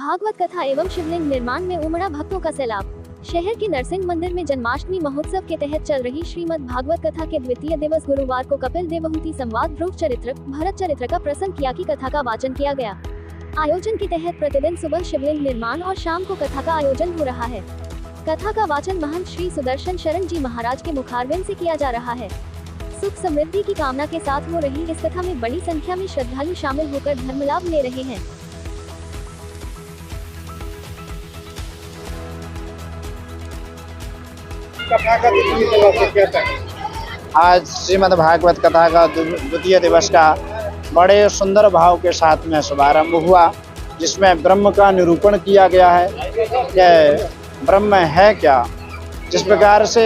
भागवत कथा एवं शिवलिंग निर्माण में उमड़ा भक्तों का सैलाब। शहर के नरसिंह मंदिर में जन्माष्टमी महोत्सव के तहत चल रही श्रीमद् भागवत कथा के द्वितीय दिवस गुरुवार को कपिल देवहूति संवाद ध्रुव चरित्र भरत चरित्र का प्रसंग किया की कथा का वाचन किया गया। आयोजन के तहत प्रतिदिन सुबह शिवलिंग निर्माण और शाम को कथा का आयोजन हो रहा है। कथा का वाचन महंत श्री सुदर्शन शरण जी महाराज के मुखारविंद से किया जा रहा है। सुख समृद्धि की कामना के साथ हो रही इस कथा में बड़ी संख्या में श्रद्धालु शामिल होकर धर्म लाभ ले रहे हैं। आज श्रीमद् भागवत कथा का द्वितीय दिवस का बड़े सुंदर भाव के साथ में शुभारंभ हुआ, जिसमें ब्रह्म का निरूपण किया गया है कि ब्रह्म है क्या। जिस प्रकार से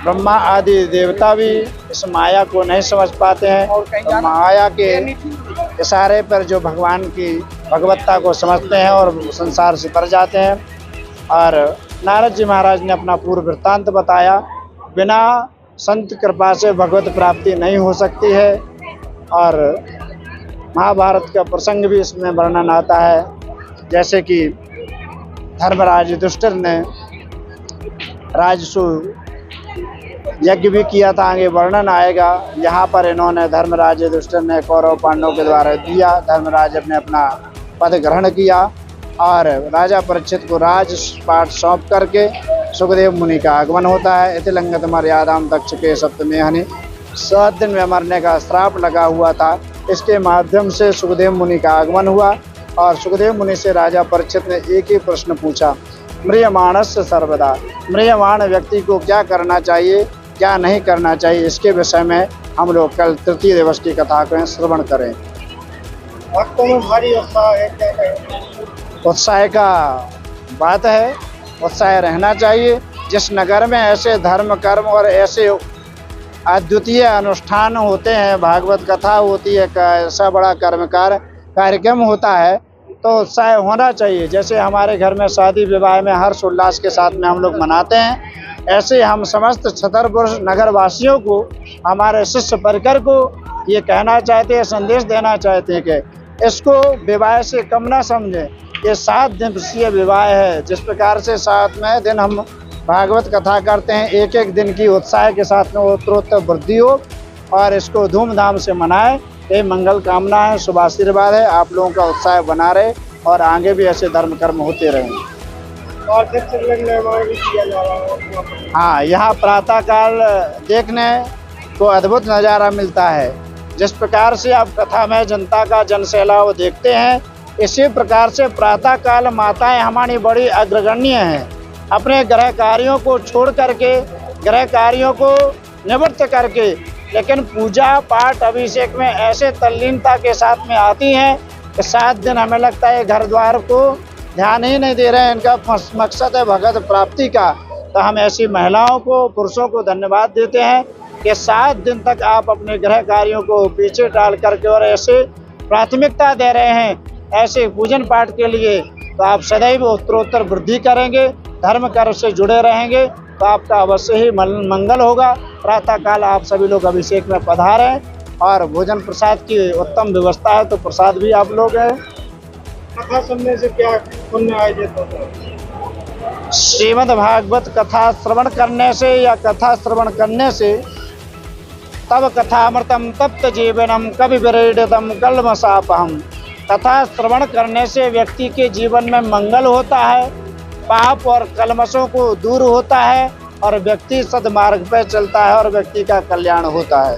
ब्रह्मा आदि देवता भी इस माया को नहीं समझ पाते हैं, तो माया के इशारे पर जो भगवान की भगवत्ता को समझते हैं और संसार से तर जाते हैं। और नारद जी महाराज ने अपना पूर्व वृत्तांत बताया, बिना संत कृपा से भगवत प्राप्ति नहीं हो सकती है। और महाभारत का प्रसंग भी इसमें वर्णन आता है, जैसे कि धर्मराज युधिष्ठिर ने राजसु यज्ञ भी किया था, आगे वर्णन आएगा। यहाँ पर इन्होंने धर्मराज युधिष्ठिर ने कौरव पांडवों के द्वारा दिया। धर्मराज ने अपना पद ग्रहण किया और राजा परीक्षित को राजपाट सौंप करके सुखदेव मुनि का आगमन होता है। इति लंघत मर्यादाम दक्ष के सप्तमे हनि, 7 दिन में मरने का श्राप लगा हुआ था। इसके माध्यम से सुखदेव मुनि का आगमन हुआ और सुखदेव मुनि से राजा परीक्षित ने एक ही प्रश्न पूछा, म्रियमाणस्य सर्वदा, म्रियमाण व्यक्ति को क्या करना चाहिए, क्या नहीं करना चाहिए। इसके विषय में हम लोग कल तृतीय दिवस की कथा को श्रवण करें। भक्तों में भारी उत्साह है, क्या कहें? उत्साह का बात है, उत्साह रहना चाहिए। जिस नगर में ऐसे धर्म कर्म और ऐसे अद्वितीय अनुष्ठान होते हैं, भागवत कथा होती है, ऐसा बड़ा कर्मकार कार्यक्रम होता है, तो उत्साह होना चाहिए। जैसे हमारे घर में शादी विवाह में हर्ष उल्लास के साथ में हम लोग मनाते हैं, ऐसे हम समस्त छतरपुर नगर वासियों को, हमारे शिष्य परिकर को ये कहना चाहते हैं, संदेश देना चाहते हैं कि इसको विवाह से कम ना समझें। ये 7 दिवसीय विवाह है। जिस प्रकार से 7वें दिन हम भागवत कथा करते हैं, एक एक दिन की उत्साह के साथ में उत्तरोत्तर वृद्धि हो और इसको धूमधाम से मनाएं। ये मंगल कामना है, शुभ आशीर्वाद है। आप लोगों का उत्साह बना रहे और आगे भी ऐसे धर्म कर्म होते रहें। और फिर शिवलिंग निर्माण भी किया जा रहा है। हाँ, यहाँ प्रातःकाल देखने को अद्भुत नज़ारा मिलता है। जिस प्रकार से आप कथा में जनता का जनसैलाब देखते हैं, इसी प्रकार से प्रातःकाल माताएं हमारी बड़ी अग्रगण्य हैं। अपने गृह कार्यों को छोड़ करके, गृह कार्यों को निवृत्त करके, लेकिन पूजा पाठ अभिषेक में ऐसे तल्लीनता के साथ में आती हैं कि 7 दिन हमें लगता है घर द्वार को ध्यान ही नहीं दे रहे हैं। इनका मकसद है भगवत प्राप्ति का। तो हम ऐसी महिलाओं को, पुरुषों को धन्यवाद देते हैं कि 7 दिन तक आप अपने गृह कार्यों को पीछे टाल करके और ऐसे प्राथमिकता दे रहे हैं ऐसे पूजन पाठ के लिए। तो आप सदैव उत्तरोत्तर वृद्धि करेंगे, धर्म कर्म से जुड़े रहेंगे, तो आपका अवश्य ही मंगल होगा। प्रातःकाल आप सभी लोग अभिषेक में पधारें और भोजन प्रसाद की उत्तम व्यवस्था है, तो प्रसाद भी आप लोग हैं। कथा सुनने से क्या पुण्य आयोजित होता है? श्रीमद् भागवत कथा श्रवण करने से या कथा श्रवण करने से तब कथामृतम तप्त जीवनम कवि विरेडितम कल्मषापहम। कथा श्रवण करने से व्यक्ति के जीवन में मंगल होता है, पाप और कल्मषों को दूर होता है और व्यक्ति सद्मार्ग पर चलता है और व्यक्ति का कल्याण होता है।